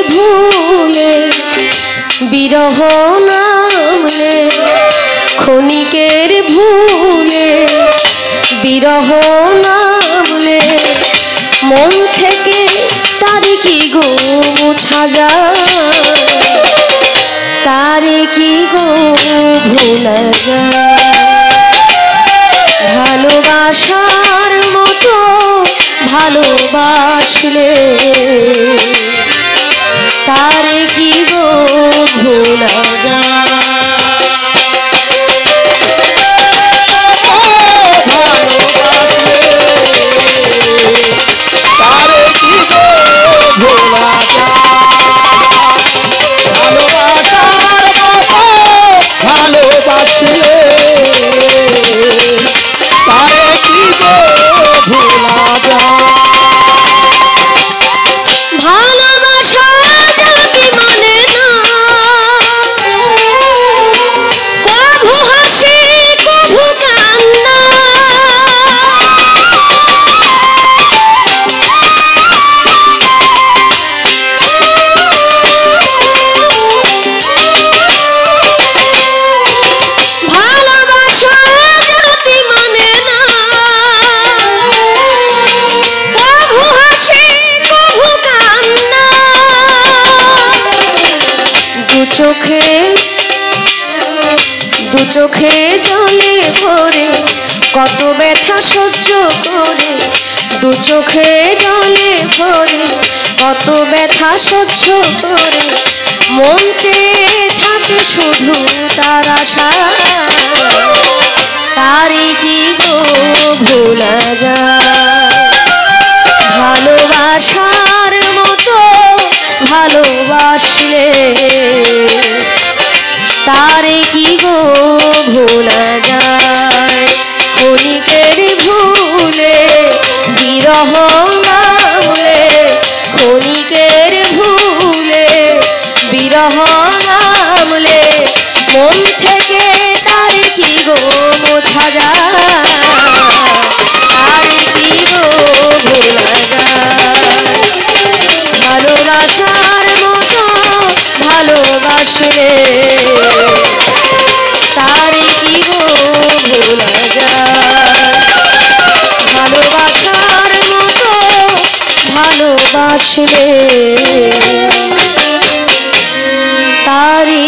ভুলে বিরহ নামলে ক্ষণিকের ভুলে বিরহ নামলে মন থেকে তারে কি গো মোছা যায় তারে কি গো ভোলা যায় ভালোবাসার মতো ভালোবাসলে তারে কি গো ভোলা যায় দু চোখে জলে ভরে কত ব্যথা সহ্য করে দু চোখে জলে ভরে কত ব্যথা সহ্য করে মন চেয়ে থাকে শুধু তার আশা তারে কি গো ভোলা যায় ভালোবাসার মতো ভালোবাসলে তারে কি গো ভোলা যায় ক্ষণিকের ভুলে বিরহ নামলে ক্ষণিকের ভুলে বিরহ নামলে মন থেকে তারে কি গো মোছা যায় তারে কি গো ভোলা যায় ভালোবাসার মতো ভালোবাসলে তারে কি গো ভোলা যায় ভালোবাসার মতো ভালোবাসলে তারে